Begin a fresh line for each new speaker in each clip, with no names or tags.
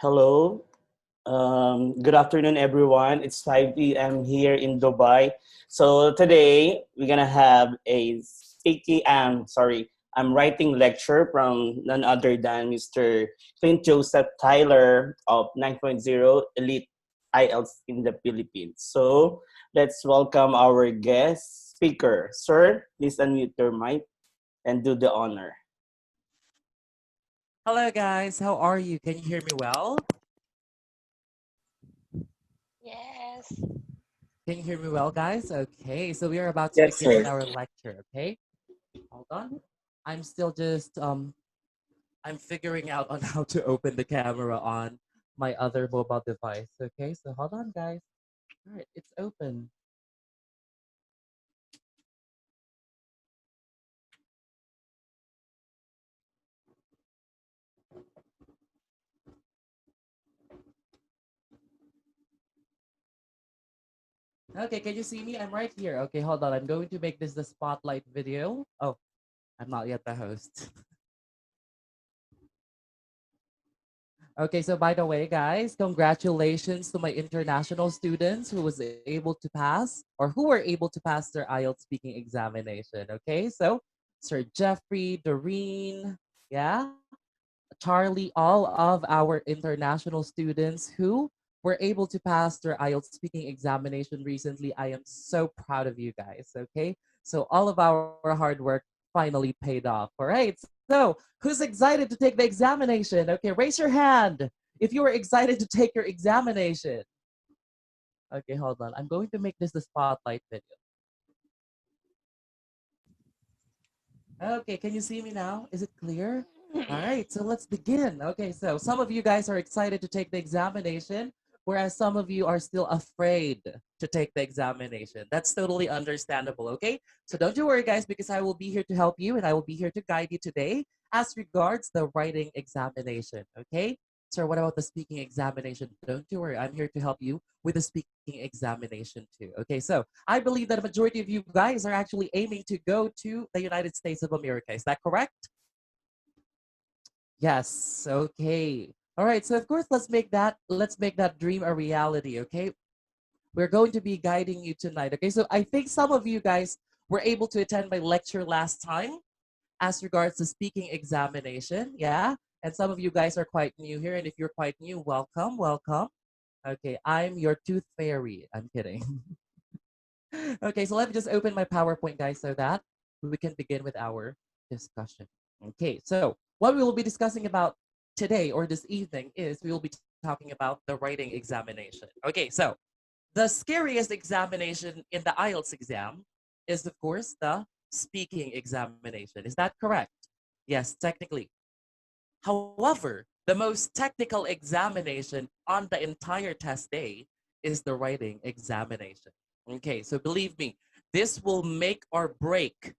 Hello. Good afternoon, everyone. It's 5 p.m. here in Dubai. So today we're gonna have a I'm writing lecture from none other than Mr. Clint Joseph Tyler of 9.0 Elite IELTS in the Philippines. So let's welcome our guest speaker. Sir, please unmute your mic and do the honor.
Hello guys, how are you? Can you hear me well?
Yes.
Can you hear me well, guys? Okay, so we are about to
Yes,
begin
sir.
with our lecture, okay? Hold on. I'm still just I'm figuring out on how to open the camera on my other mobile device. Okay, so hold on guys. All right, it's open. Okay, can you see me? I'm right here. Okay, hold on. I'm going to make this the spotlight video. Oh, I'm not yet the host. Okay, so by the way, guys, congratulations to my international students who was able to pass or who were able to pass their IELTS speaking examination. Okay, so Sir Jeffrey, Doreen, yeah, Charlie, all of our international students who were able to pass their IELTS speaking examination recently. I am so proud of you guys. Okay, so all of our hard work finally paid off. All right, so who's excited to take the examination? Okay, raise your hand if you were excited to take your examination. Okay, hold on. I'm going to make this the spotlight video. Okay, can you see me now? Is it clear? All right, so let's begin. Okay, so some of you guys are excited to take the examination, whereas some of you are still afraid to take the examination. That's totally understandable, okay? So don't you worry, guys, because I will be here to help you and I will be here to guide you today as regards the writing examination, okay? Sir, what about the speaking examination? Don't you worry, I'm here to help you with the speaking examination too. Okay, so I believe that a majority of you guys are actually aiming to go to the United States of America. Is that correct? Yes. Okay. All right. So of course, let's make that dream a reality. Okay. We're going to be guiding you tonight. Okay. So I think some of you guys were able to attend my lecture last time as regards to speaking examination. Yeah. And some of you guys are quite new here. And if you're quite new, welcome, welcome. Okay, I'm your tooth fairy. I'm kidding. Okay, so let me just open my PowerPoint, guys, so that we can begin with our discussion. Okay, so what we will be discussing about today or this evening is we will be talking about the writing examination. Okay, so the scariest examination in the IELTS exam is, of course, the speaking examination. Is that correct? Yes, technically. However, the most technical examination on the entire test day is the writing examination. Okay, so believe me, this will make or break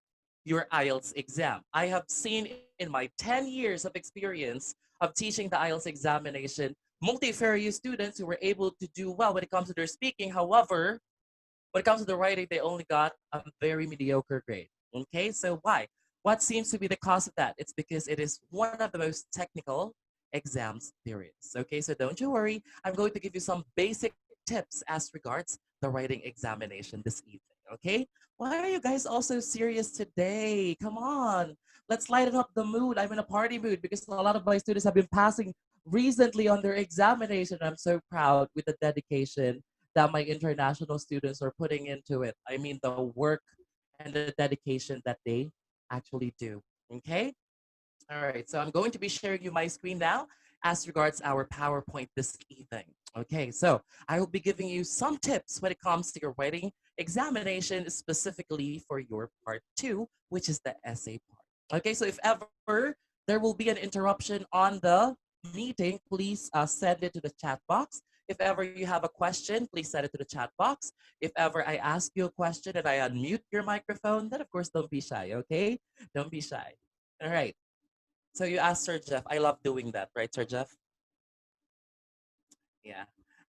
your IELTS exam. I have seen in my 10 years of experience of teaching the IELTS examination multifarious students who were able to do well when it comes to their speaking. However, when it comes to the writing, they only got a very mediocre grade. Okay, so why? What seems to be the cause of that? It's because it is one of the most technical exams there is. Okay, so don't you worry. I'm going to give you some basic tips as regards the writing examination this evening. Okay, why are you guys all so serious today? Come on, let's lighten up the mood. I'm in a party mood because a lot of my students have been passing recently on their examination. I'm so proud with the dedication that my international students are putting into it. I mean, the work and the dedication that they actually do. Okay? All right, so I'm going to be sharing you my screen now as regards our PowerPoint this evening. Okay, so I will be giving you some tips when it comes to your writing examination, specifically for your part two, which is the essay part. Okay, so if ever there will be an interruption on the meeting, please send it to the chat box. If ever you have a question, please send it to the chat box. If ever I ask you a question and I unmute your microphone, then of course don't be shy, okay? Don't be shy. All right. So you asked Sir Jeff. I love doing that, right, Sir Jeff? Yeah.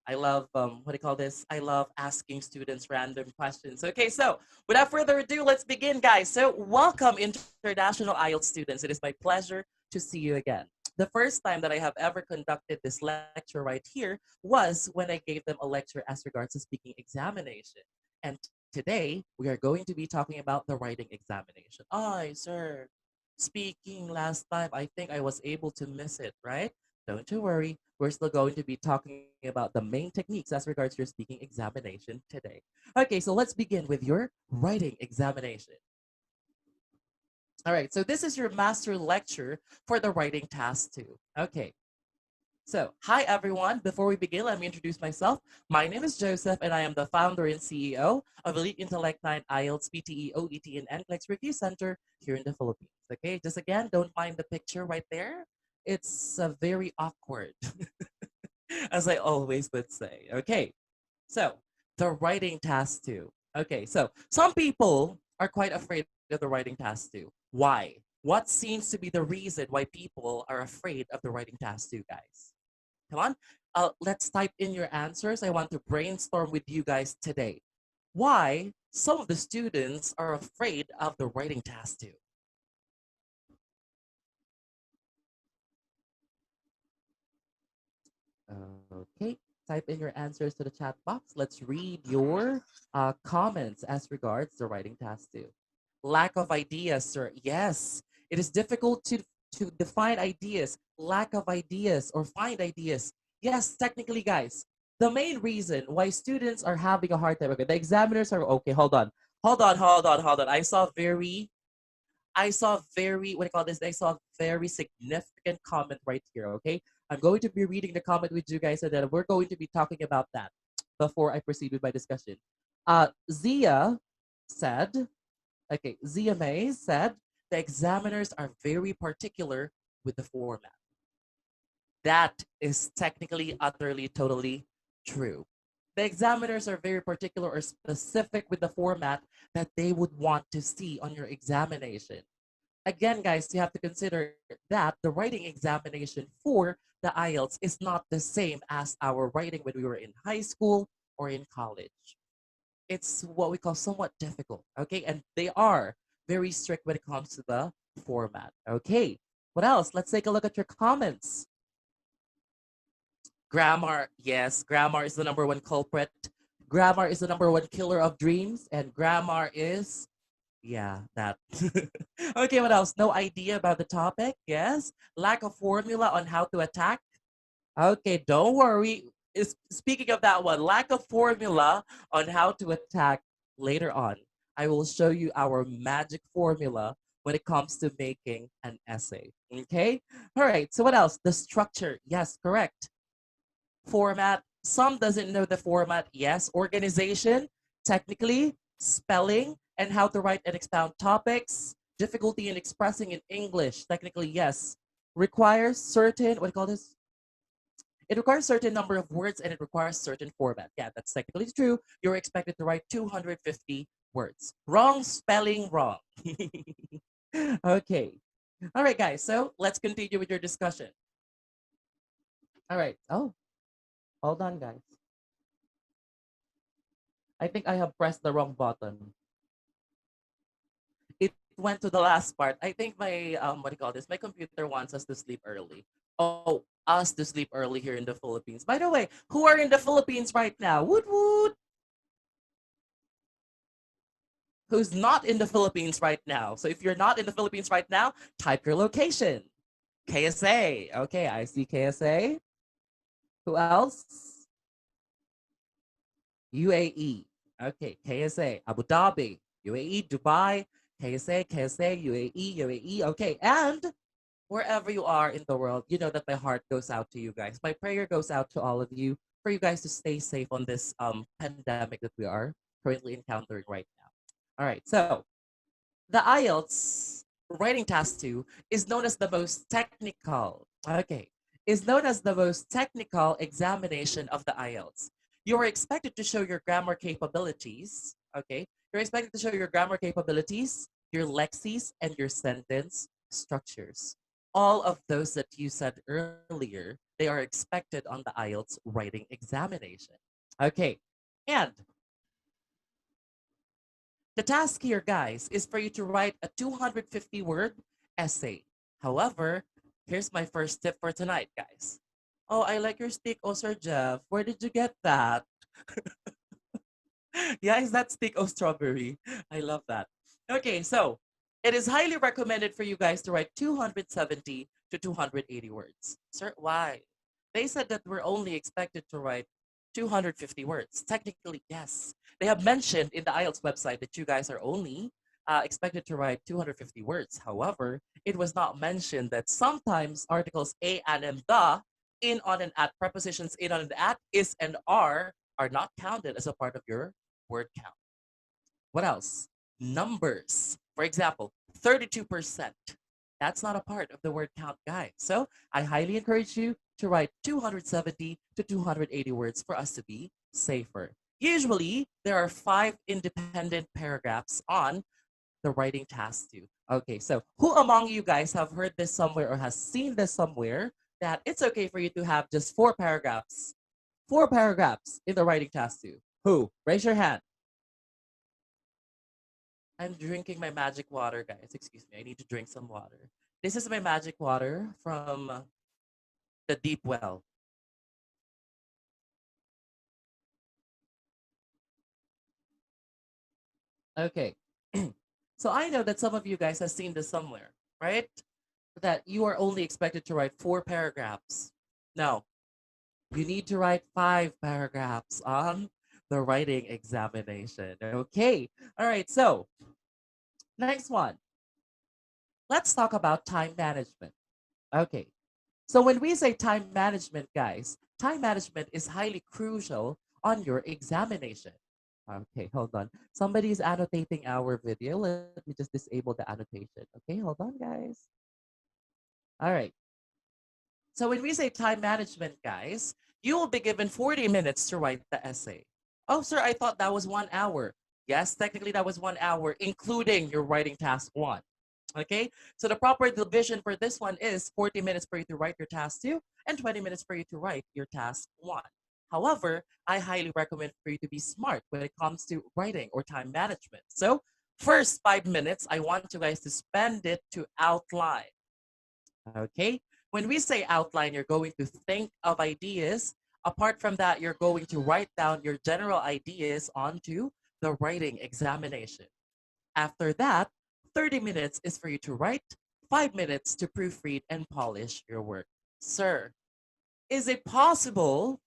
I love what do you call this? I love asking students random questions. Okay, so without further ado, let's begin, guys. So welcome international IELTS students. It is my pleasure to see you again. the first time that I have ever conducted this lecture right here was when I gave them a lecture as regards to speaking examination. And today we are going to be talking about the writing examination. Ay, sir, speaking last time, I think I was able to miss it, right? Don't you worry. We're still going to be talking about the main techniques as regards to your speaking examination today. Okay, so let's begin with your writing examination. All right, so this is your master lecture for the writing task 2. Okay, so hi everyone. Before we begin, let me introduce myself. My name is Joseph, and I am the founder and CEO of Elite Intellect 9 IELTS PTE OET and NCLEX Review Center here in the Philippines. Okay, just again, don't mind the picture right there. It's very awkward, as I always would say. Okay, so the writing task 2. Okay, so some people are quite afraid of the writing task 2. Why? What seems to be the reason why people are afraid of the writing task 2, guys? Come on, let's type in your answers. I want to brainstorm with you guys today. Why some of the students are afraid of the writing task 2? Okay, type in your answers to the chat box. Let's read your comments as regards the writing task 2. Lack of ideas, sir. Yes, it is difficult to define ideas, lack of ideas, or find ideas. Yes, technically, guys, the main reason why students are having a hard time, okay, the examiners are, okay, hold on. I saw very, what do you call this? I saw very significant comment right here, okay? I'm going to be reading the comment with you guys, and then we're going to be talking about that before I proceed with my discussion. Zia said, okay, Zia May said, the examiners are very particular with the format. That is technically, utterly, totally true. The examiners are very particular or specific with the format that they would want to see on your examination. Again, guys, you have to consider that the writing examination for the IELTS is not the same as our writing when we were in high school or in college. It's what we call somewhat difficult, okay? And they are very strict when it comes to the format, okay? What else? Let's take a look at your comments. Grammar, yes, grammar is the number one culprit. Grammar is the number one killer of dreams, and grammar is, yeah, that. Okay, what else? No idea about the topic, yes. Lack of formula on how to attack. Okay, don't worry. Speaking of that one, lack of formula on how to attack later on. I will show you our magic formula when it comes to making an essay. Okay? All right, so what else? The structure. Yes, correct. Format. Some doesn't know the format. Yes. Organization, technically, spelling, and how to write and expound topics. Difficulty in expressing in English, technically, yes. Requires certain, what do you call this? It requires certain number of words and it requires certain format. Yeah, that's technically true. You're expected to write 250 words. Wrong spelling wrong. Okay. All right, guys. So let's continue with your discussion. All right. Oh, hold on, guys. I think I have pressed the wrong button. It went to the last part. I think my what do you call this? My computer wants us to sleep early. Oh, us to sleep early here in the Philippines. By the way, who are in the Philippines right now? Woot woot. Who's not in the Philippines right now? So if you're not in the Philippines right now, type your location. KSA. Okay, I see KSA. Who else? UAE. Okay, KSA. Abu Dhabi. UAE, Dubai. KSA, UAE, UAE. Okay, and wherever you are in the world, you know that my heart goes out to you guys. My prayer goes out to all of you for you guys to stay safe on this pandemic that we are currently encountering right now. All right, so the IELTS writing task 2 is known as the most technical. Okay, is known as the most technical examination of the IELTS. You are expected to show your grammar capabilities. Okay, you're expected to show your grammar capabilities, your lexis, and your sentence structures. All of those that you said earlier, they are expected on the IELTS writing examination. Okay, and the task here, guys, is for you to write a 250-word essay. However, Here's my first tip for tonight, guys. Oh, I like your steak, oh, Sir Jeff. Where did you get that? Yeah, is that steak or strawberry? I love that. Okay, so it is highly recommended for you guys to write 270 to 280 words. Sir, why? They said that we're only expected to write 250 words. Technically, yes. They have mentioned in the IELTS website that you guys are only expected to write 250 words. However, it was not mentioned that sometimes articles a, and the, in, on, and at, prepositions in, on, and at, is, and are not counted as a part of your word count. What else? Numbers. For example, 32%. That's not a part of the word count, guys. So I highly encourage you to write 270 to 280 words for us to be safer. Usually, there are 5 independent paragraphs on the writing task too. Okay, so who among you guys have heard this somewhere or has seen this somewhere that it's okay for you to have just 4 paragraphs? 4 paragraphs in the writing task too. Who? Raise your hand. I'm drinking my magic water, guys. Excuse me. I need to drink some water. This is my magic water from the deep well. Okay. So I know that some of you guys have seen this somewhere, right? That you are only expected to write 4 paragraphs. No, you need to write 5 paragraphs on the writing examination. Okay. All right. So next one. Let's talk about time management. Okay. So when we say time management, guys, time management is highly crucial on your examination. Okay, hold on. Somebody is annotating our video. Let me just disable the annotation. Okay, hold on, guys. All right. So when we say time management, guys, you will be given 40 minutes to write the essay. Oh, sir, I thought that was 1 hour. Yes, technically that was 1 hour, including your writing task 1. Okay, so the proper division for this one is 40 minutes for you to write your task 2 and 20 minutes for you to write your task 1. However, I highly recommend for you to be smart when it comes to writing or time management. So first 5 minutes, I want you guys to spend it to outline. Okay, when we say outline, you're going to think of ideas. Apart from that, you're going to write down your general ideas onto the writing examination. After that, 30 minutes is for you to write, 5 minutes to proofread and polish your work. Sir, is it possible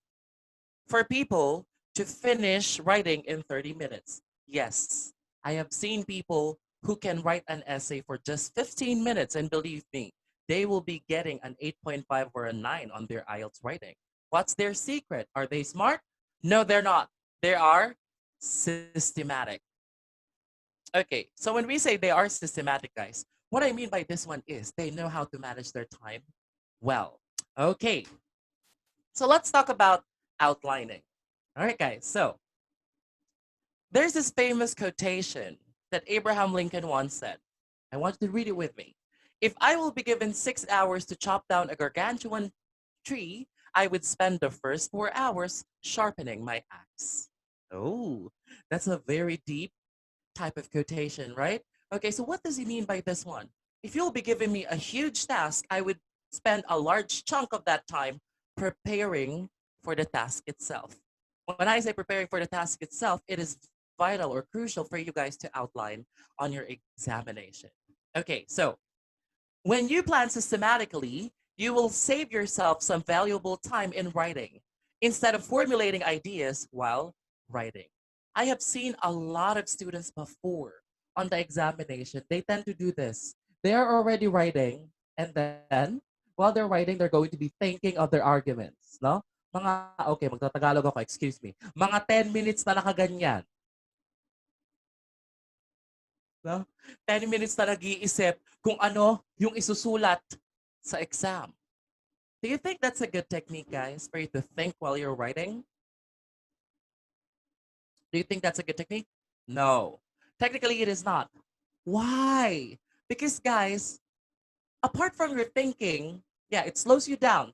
for people to finish writing in 30 minutes? Yes. I have seen people who can write an essay for just 15 minutes, and believe me, they will be getting an 8.5 or a 9 on their IELTS writing. What's their secret? Are they smart? No, they're not. They are systematic. Okay, so when we say they are systematic, guys, what I mean by this one is they know how to manage their time well. Okay, so let's talk about outlining. All right, guys, so there's this famous quotation that Abraham Lincoln once said. I want you to read it with me. If I will be given 6 hours to chop down a gargantuan tree, I would spend the first 4 hours sharpening my axe. Oh, that's a very deep type of quotation, right? Okay, so what does he mean by this one? If you'll be giving me a huge task, I would spend a large chunk of that time preparing for the task itself. When I say preparing for the task itself, it is vital or crucial for you guys to outline on your examination. Okay, so when you plan systematically, you will save yourself some valuable time in writing instead of formulating ideas while writing. I have seen a lot of students before on the examination. They tend to do this. They are already writing, and then while they're writing, they're going to be thinking of their arguments, no? Okay, magtatagalog ako, excuse me. Mga 10 minutes na nakaganyan. No? 10 minutes na nag-iisip kung ano yung isusulat sa exam. Do you think that's a good technique, guys, for you to think while you're writing? Do you think that's a good technique? No. Technically, it is not. Why? Because, guys, apart from your thinking, yeah, it slows you down,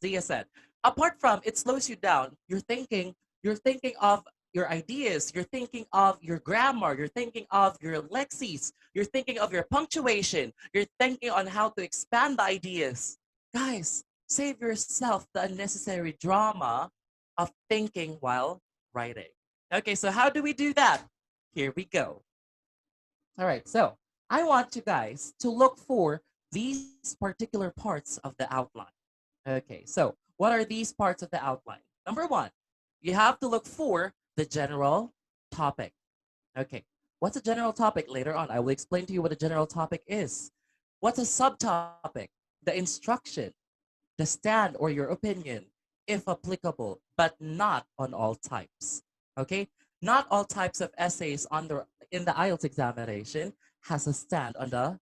Zia said. Apart from it slows you down, you're thinking of your ideas, you're thinking of your grammar, you're thinking of your lexis, you're thinking of your punctuation, you're thinking on how to expand the ideas. Guys, save yourself the unnecessary drama of thinking while writing. Okay, so how do we do that? Here we go. All right, so I want you guys to look for these particular parts of the outline. Okay, so what are these parts of the outline? Number one, you have to look for the general topic. Okay, what's a general topic? Later on, I will explain to you what a general topic is. What's a subtopic? The instruction, the stand or your opinion, if applicable, but not on all types. Okay, not all types of essays in the IELTS examination has a stand on the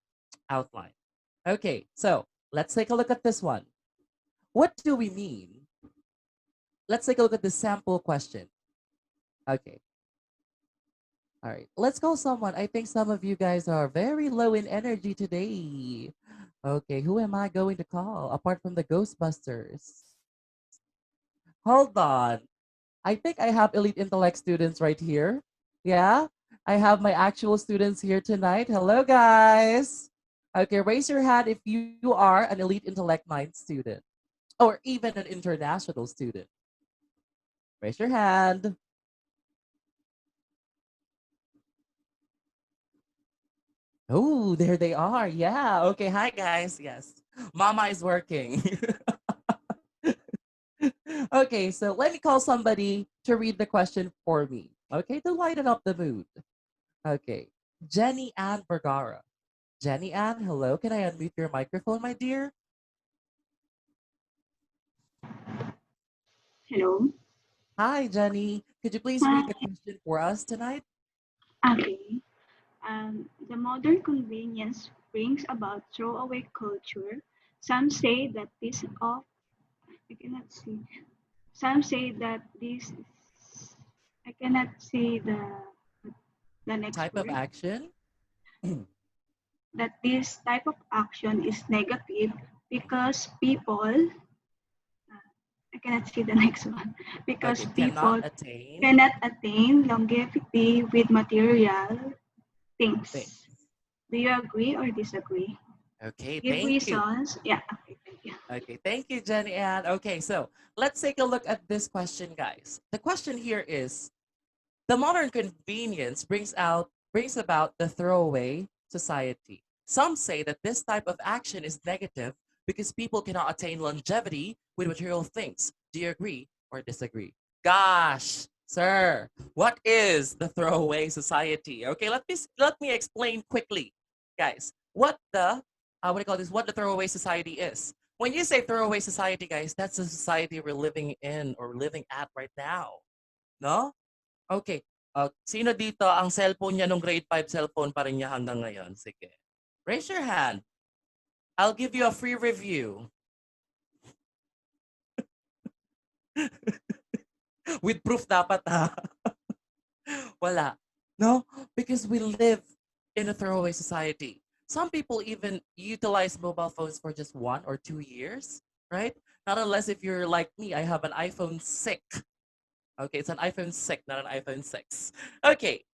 outline. Okay, so let's take a look at this one. What do we mean? Let's take a look at the sample question. Okay. All right. Let's call someone. I think some of you guys are very low in energy today. Okay. Who am I going to call apart from the Ghostbusters? Hold on. I think I have elite intellect students right here. Yeah. I have my actual students here tonight. Hello, guys. Okay. Raise your hand if you are an elite intellect 9 student or even an international student. Raise your hand. Oh, there they are. Yeah. Okay. Hi, guys. Yes. Mama is working. Okay. So let me call somebody to read the question for me. Okay. To lighten up the mood. Okay. Jenny Ann Vergara. Jenny Ann, hello. Can I unmute your microphone, my dear?
Hello.
Hi, Jenny. Could you please read
Hi.
the question for us tonight?
Okay. The modern convenience brings about throwaway culture. Some say that this of I cannot see. Some say that this I cannot see the next
Type of
word.
action?
That this type of action is negative because people I cannot see the next one because
Okay. Cannot
people
attain
cannot attain longevity with material
things.
things. Do you agree or disagree?
Okay.
Give
Thank you.
reasons. Yeah, okay, thank you.
Okay, thank you, Jenny Ann. Okay, so let's take a look at this question, guys. The question here is the modern convenience brings about the throwaway society. Some say that this type of action is negative because people cannot attain longevity with material things. Do you agree or disagree? Gosh, sir, what is the throwaway society? Okay, let me explain quickly, guys. What do you call this? What the throwaway society is. When you say throwaway society, guys, that's the society we're living in or living at right now. No? Okay. Sino dito ang cellphone niya nung grade 5 cellphone pa rin niya hanggang ngayon? Sige. Raise your hand. I'll give you a free review. With proof dapat ha. Wala. No? Because we live in a throwaway society. Some people even utilize mobile phones for just 1 or 2 years, right? Not unless if you're like me, I have an iPhone 6. Okay, it's an iPhone 6, not an iPhone 6. Okay,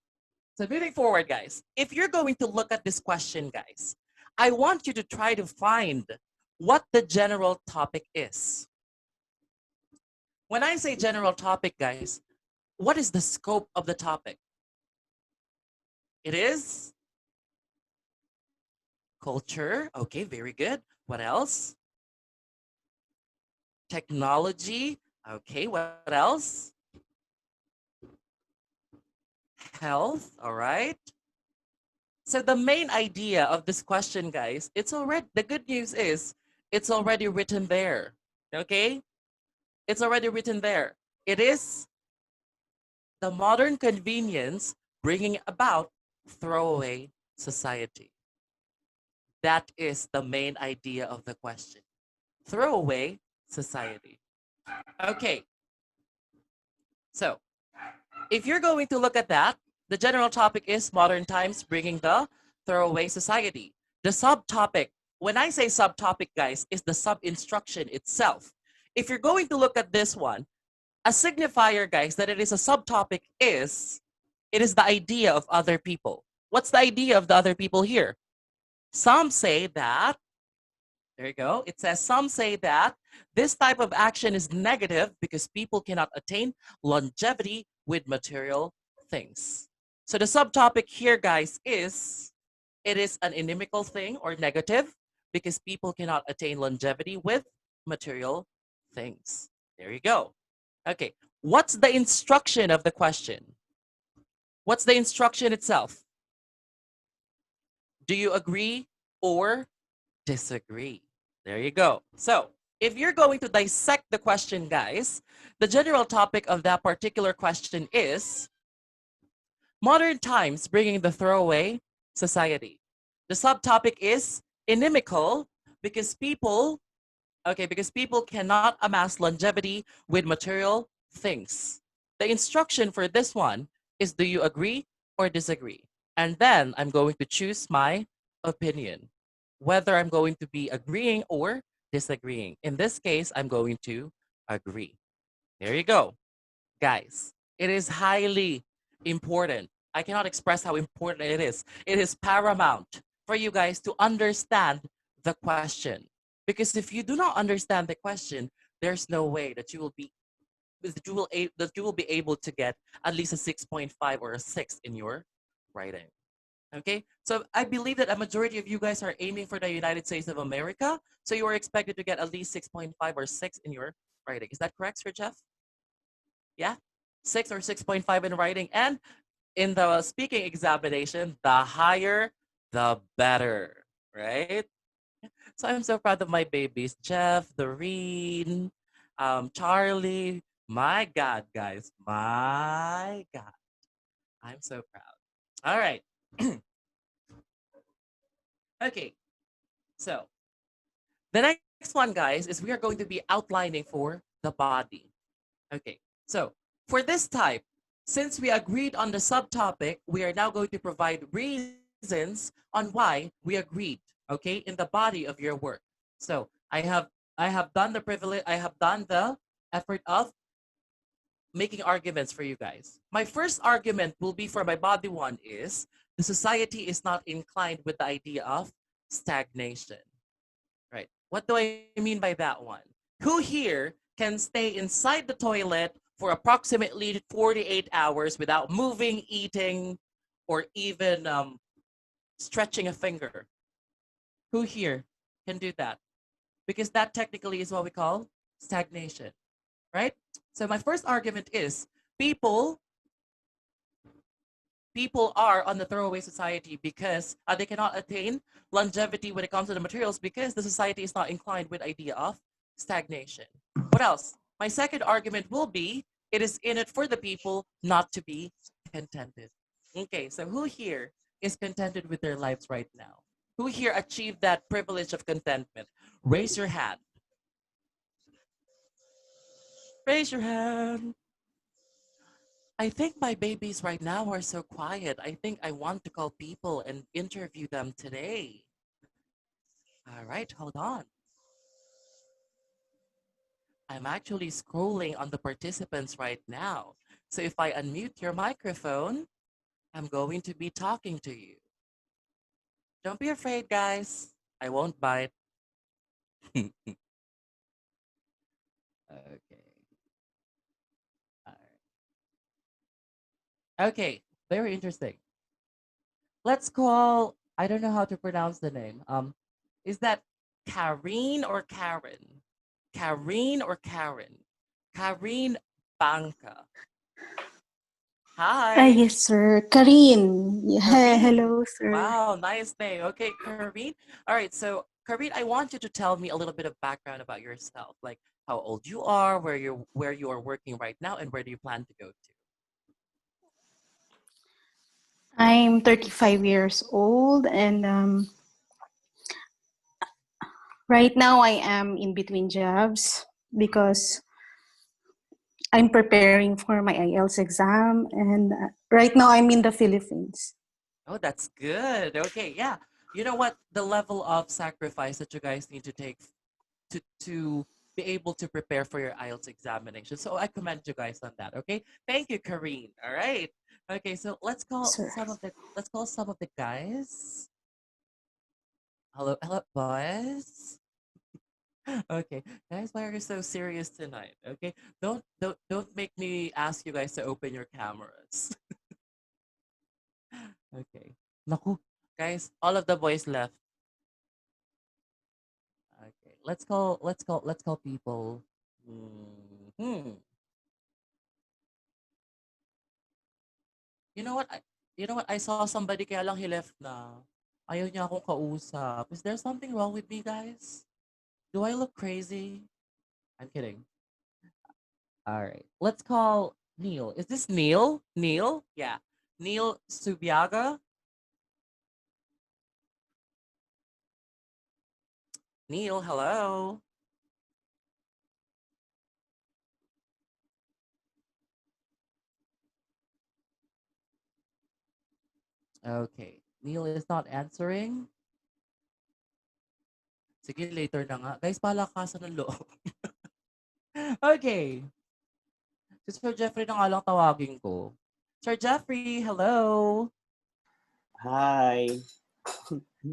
so moving forward, guys, if you're going to look at this question, guys, I want you to try to find what the general topic is. When I say general topic, guys, what is the scope of the topic? It is culture. Okay, very good. What else? Technology. Okay, what else? Health. All right. So the main idea of this question, guys, the good news is it's already written there. Okay? It's already written there. It is the modern convenience bringing about throwaway society. That is the main idea of the question. Throwaway society. Okay. So, if you're going to look at that, the general topic is modern times bringing the throwaway society. The subtopic, when I say subtopic, guys, is the sub-instruction itself. If you're going to look at this one, a signifier, guys, that it is a subtopic is, it is the idea of other people. What's the idea of the other people here? Some say that There you go. It says some say that this type of action is negative because people cannot attain longevity with material things. So the subtopic here, guys, is it is an inimical thing or negative because people cannot attain longevity with material things. There you go. Okay. What's the instruction of the question? What's the instruction itself? Do you agree or disagree? There you go. So, if you're going to dissect the question, guys, the general topic of that particular question is modern times bringing the throwaway society. The subtopic is inimical because people cannot amass longevity with material things. The instruction for this one is do you agree or disagree? And then I'm going to choose my opinion, whether I'm going to be agreeing or disagreeing. In this case, I'm going to agree. There you go. Guys, it is highly important. I cannot express how important it is. It is paramount for you guys to understand the question. Because if you do not understand the question, there's no way that you will be able to get at least a 6.5 or a 6 in your writing. Okay? So I believe that a majority of you guys are aiming for the United States of America. So you are expected to get at least 6.5 or 6 in your writing. Is that correct, Sir Jeff? Yeah? 6 or 6.5 in writing. And in the speaking examination, the higher, the better. Right? So I'm so proud of my babies, Jeff, Doreen, Charlie. My God, guys. My God. I'm so proud. All right. Okay. So the next one, guys, is we are going to be outlining for the body. Okay. So for this type, since we agreed on the subtopic, we are now going to provide reasons on why we agreed, okay, in the body of your work. So I have done the privilege, I have done the effort of making arguments for you guys. My first argument will be for my body one is the society is not inclined with the idea of stagnation. Right. What do I mean by that one? Who here can stay inside the toilet for approximately 48 hours without moving, eating, or even stretching a finger? Who here can do that? Because that technically is what we call stagnation, right? So my first argument is people people are on the throwaway society because they cannot attain longevity when it comes to the materials because the society is not inclined with idea of stagnation. What else? My second argument will be it is in it for the people not to be contented. Okay, so who here is contented with their lives right now? Who here achieved that privilege of contentment? Raise your hand. Raise your hand. I think my babies right now are so quiet. I think I want to call people and interview them today. All right, hold on. I'm actually scrolling on the participants right now. So if I unmute your microphone, I'm going to be talking to you. Don't be afraid, guys. I won't bite. Okay. All right. Okay, very interesting. Let's call, I don't know how to pronounce the name. Is that Karine or Karen? Karine or Karen? Karine Banca. Hi,
Yes, sir. Karin. Yeah,
Karine.
hello, sir.
Wow, nice name. Okay, Karine. All right, so Karine, I want you to tell me a little bit of background about yourself, like how old you are, where you are working right now, and where do you plan to go to?
I'm 35 years old, and right now I am in between jobs because I'm preparing for my IELTS exam, and right now I'm in the Philippines.
Oh, that's good. Okay, yeah. You know what? The level of sacrifice that you guys need to take to be able to prepare for your IELTS examination. So I commend you guys on that. Okay. Thank you, Karine. All right. Okay, so
Sir.
let's call some of the guys. Hello, hello, boys. Okay, guys, why are you so serious tonight? Okay, don't make me ask you guys to open your cameras. Okay, naku, guys, all of the boys left. Okay, let's call people. Hmm. You know what? You know what? I saw somebody kaya lang he left na. Ayaw niya akong kausap. Is there something wrong with me, guys? Do I look crazy? I'm kidding. All right. Let's call Neil. Is this Neil? Neil? Yeah. Neil Subiaga. Neil, hello. Okay. Neil is not answering. Sige, later na nga. Guys, palakasan ng loob. Okay. Si Sir Jeffrey na nga lang tawagin ko. Sir Jeffrey, hello.
Hi.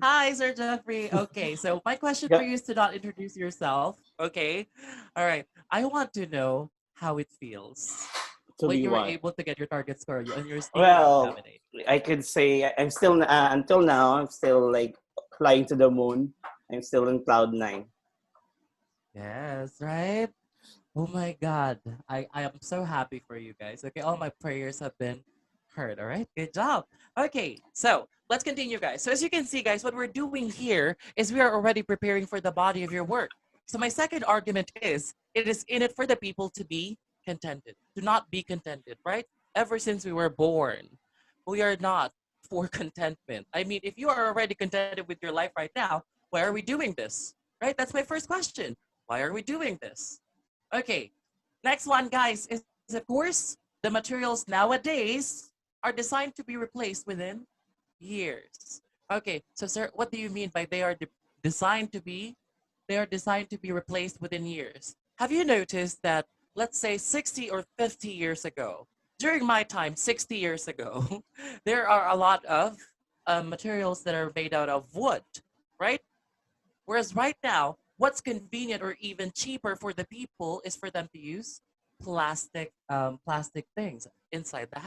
Hi, Sir Jeffrey. Okay, so my question for
Go-
you is to not introduce yourself. Okay. All right. I want to know how it feels
to
when
be
you were
what?
able to get your target score on your speaking
Well,
examination.
I could say I'm still until now I'm still like flying to the moon. I'm still in cloud nine.
Yes, right? Oh my God. I am so happy for you guys. Okay, all my prayers have been heard. All right, good job. Okay, so let's continue, guys. So as you can see, guys, what we're doing here is we are already preparing for the body of your work. So my second argument is it is in it for the people to be contented, to not be contented, right? Ever since we were born, we are not for contentment. I mean, if you are already contented with your life right now, why are we doing this? Right? That's my first question. Why are we doing this? Okay, next one, guys, is of course the materials nowadays are designed to be replaced within years. Okay, so sir, what do you mean by designed to be? They are designed to be replaced within years. Have you noticed that, let's say 60 or 50 years ago, during my time, 60 years ago, there are a lot of materials that are made out of wood, right? Whereas right now, what's convenient or even cheaper for the people is for them to use plastic things inside the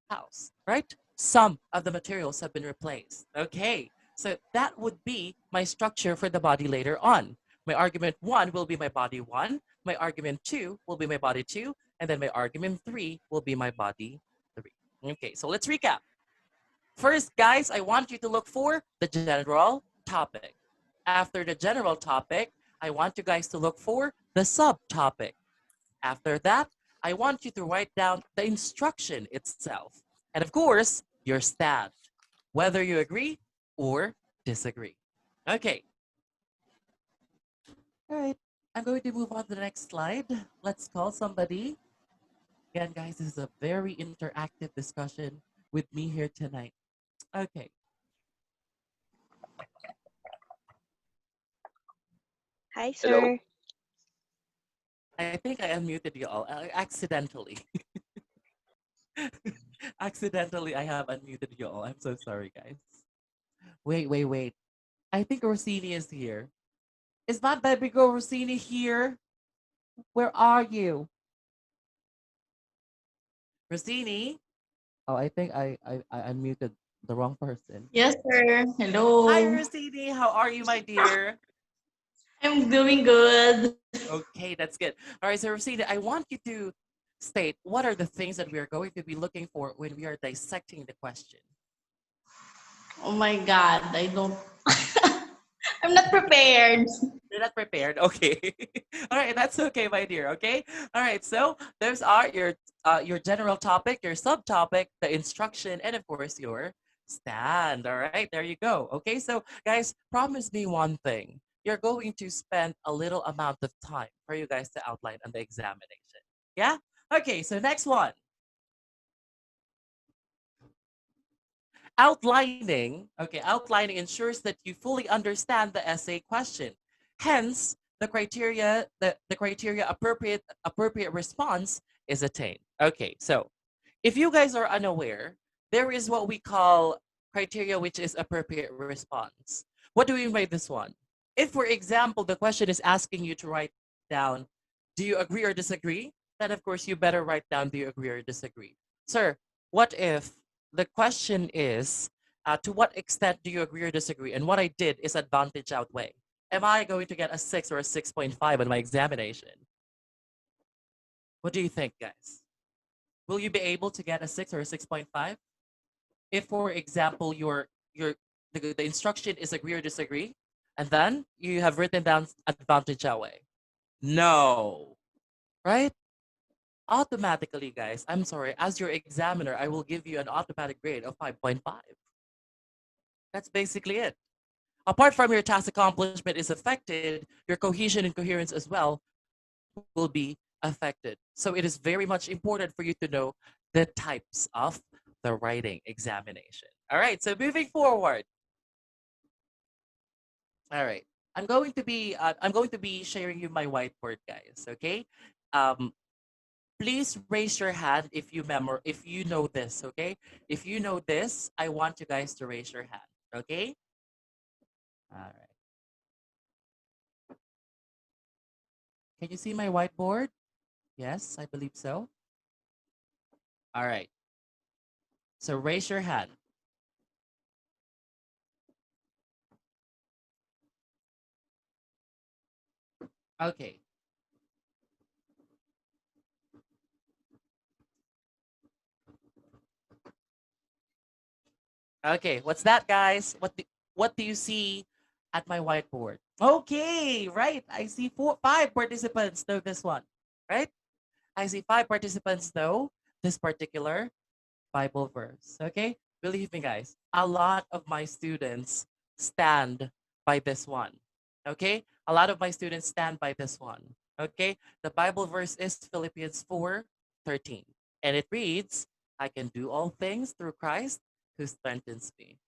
house, right? Some of the materials have been replaced. Okay, so that would be my structure for the body later on. My argument one will be my body one, my argument two will be my body two, and then my argument three will be my body three. Okay, so let's recap. First, guys, I want you to look for the general topic. After the general topic, I want you guys to look for the subtopic. After that, I want you to write down the instruction itself. And of course, your stand, whether you agree or disagree. Okay, all right. I'm going to move on to the next slide. Let's call somebody. Again, guys, this is a very interactive discussion with me here tonight. Okay.
Hi,
Hello.
sir.
I think I unmuted you all accidentally. Accidentally, I have unmuted you all. I'm so sorry, guys. Wait. I think Rossini is here. Is my baby girl Rossini here? Where are you? Rossini? Oh, I think I unmuted the wrong person.
Yes, sir.
Hi,
Hello.
Rossini. How are you, my dear?
I'm doing good.
Okay, that's good. All right, so Rossini, I want you to state what are the things that we are going to be looking for when we are dissecting the question.
Oh my God. I don't. I'm not prepared.
You're not prepared. Okay. All right, that's okay, my dear. Okay. All right. So those are your general topic, your subtopic, the instruction, and of course your stand. All right. There you go. Okay. So guys, promise me one thing. You're going to spend a little amount of time for you guys to outline on the examination. Yeah. Okay. So next one. Outlining ensures that you fully understand the essay question. Hence, the criteria appropriate response is attained. Okay, so if you guys are unaware, there is what we call criteria which is appropriate response. What do we mean by this one? If, for example, the question is asking you to write down, do you agree or disagree? Then, of course, you better write down, do you agree or disagree? Sir, what if the question is, to what extent do you agree or disagree? And what I did is advantage outweigh. Am I going to get a 6 or a 6.5 on my examination? What do you think, guys? Will you be able to get a 6 or a 6.5? If, for example, the instruction is agree or disagree, and then you have written down advantage outweigh. No, right? Automatically, guys, I'm sorry, as your examiner, I will give you an automatic grade of 5.5. That's basically it. Apart from your task accomplishment is affected, your cohesion and coherence as well will be affected. So it is very much important for you to know the types of the writing examination. All right, so moving forward. All right. I'm going to be sharing you my whiteboard, guys, okay? Um Please raise your hand if you know this, okay? If you know this, I want you guys to raise your hand, okay? All right. Can you see my whiteboard? Yes, I believe so. All right. So raise your hand. Okay. Okay, what's that, guys? What do you see at my whiteboard? Okay, right. I see five participants know this one, right? I see five participants know this particular Bible verse. Okay, believe me, guys. A lot of my students stand by this one. Okay, a lot of my students stand by this one. Okay, the Bible verse is Philippians 4:13, and it reads, "I can do all things through Christ who strengthens me."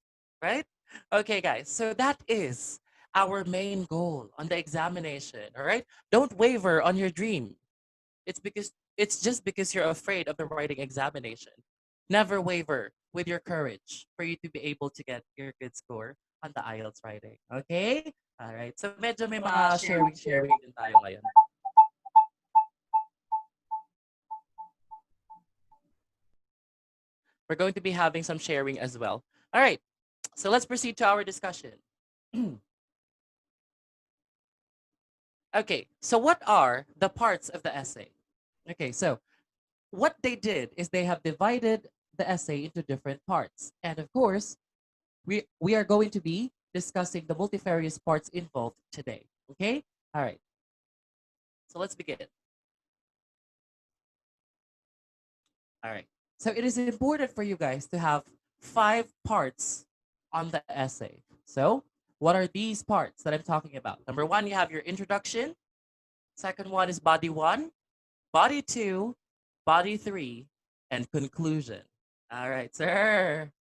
Right? Okay, guys. So that is our main goal on the examination. All right, don't waver on your dream. It's just because you're afraid of the writing examination. Never waver with your courage for you to be able to get your good score on the IELTS writing. Okay? All right. So medyo may mga sharing din tayo ngayon. We're going to be having some sharing as well. All right. So let's proceed to our discussion. Okay. So what are the parts of the essay? Okay. So what they did is they have divided the essay into different parts. And of course, we are going to be discussing the multifarious parts involved today. Okay? All right. So let's begin. All right. So it is important for you guys to have 5 parts on the essay. So what are these parts that I'm talking about? Number 1, you have your introduction. Second one is body 1, body 2, body 3, and conclusion. All right, sir.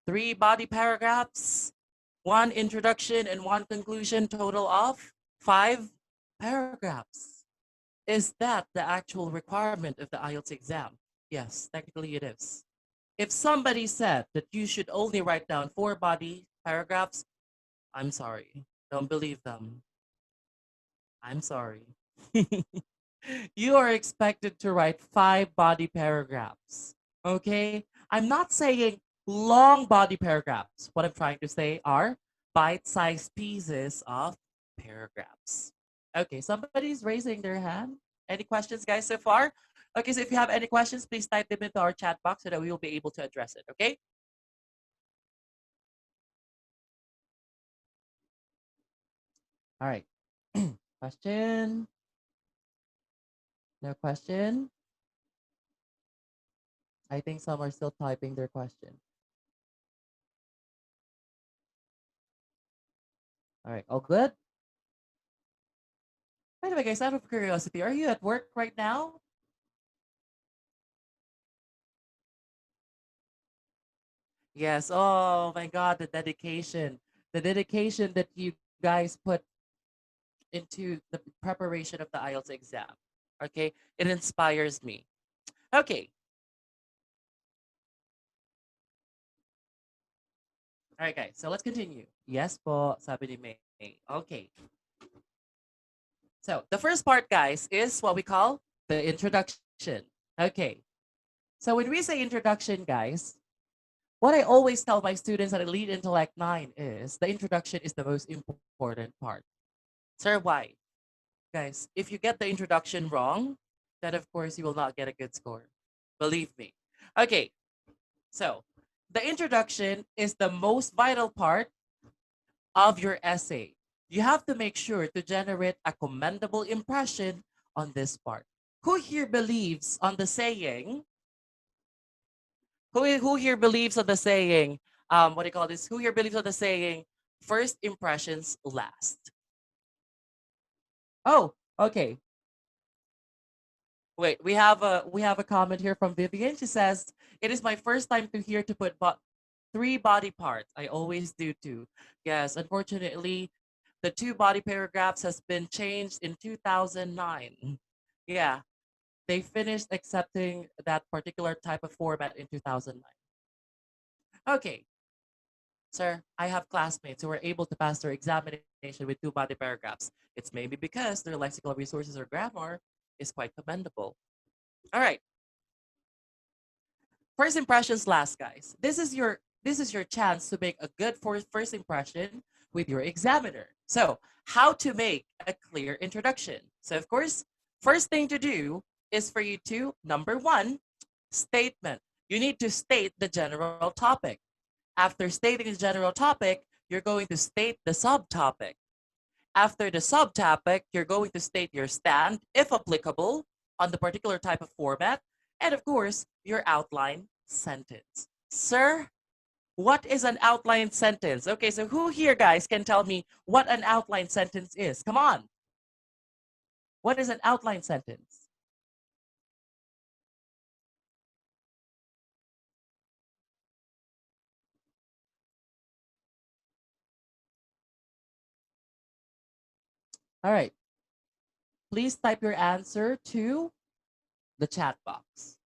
3 body paragraphs, 1 introduction, and 1 conclusion, total of 5 paragraphs. Is that the actual requirement of the IELTS exam? Yes, technically it is. If somebody said that you should only write down 4 body paragraphs, I'm sorry. Don't believe them. I'm sorry. You are expected to write 5 body paragraphs. Okay? I'm not saying long body paragraphs. What I'm trying to say are bite-sized pieces of paragraphs. Okay, somebody's raising their hand. Any questions, guys, so far? Okay, so if you have any questions, please type them into our chat box so that we will be able to address it, okay? All right. Question? No question? I think some are still typing their question. All right, all good? By the way, guys, out of curiosity, are you at work right now? Yes. Oh my God, the dedication. The dedication that you guys put into the preparation of the IELTS exam. Okay? It inspires me. Okay. All right, guys. So let's continue. Yes po, sabi ni May. Okay. So the first part, guys, is what we call the introduction. Okay. So when we say introduction, guys, what I always tell my students at Elite Intellect 9 is the introduction is the most important part. Sir, why? Guys, if you get the introduction wrong, then of course you will not get a good score. Believe me. Okay, so the introduction is the most vital part of your essay. You have to make sure to generate a commendable impression on this part. Who here believes on the saying? Who here believes on the saying? What do you call this? Who here believes on the saying? First impressions last. Oh, okay. Wait, we have a comment here from Vivian. She says, "It is my first time to hear to put 3 body parts. I always do too." Yes, unfortunately, the 2 body paragraphs has been changed in 2009. Yeah, they finished accepting that particular type of format in 2009. Okay, sir, I have classmates who were able to pass their examination with 2 body paragraphs. It's maybe because their lexical resources or grammar is quite commendable. All right. First impressions last, guys. This is your chance to make a good first impression with your examiner. So, how to make a clear introduction? So, of course, first thing to do is for you to number 1, statement. You need to state the general topic. After stating the general topic, you're going to state the subtopic. After the subtopic, you're going to state your stand, if applicable, on the particular type of format, and of course, your outline sentence. Sir, what is an outline sentence? Okay, so who here, guys, can tell me what an outline sentence is? Come on. What is an outline sentence? All right. Please type your answer to the chat box.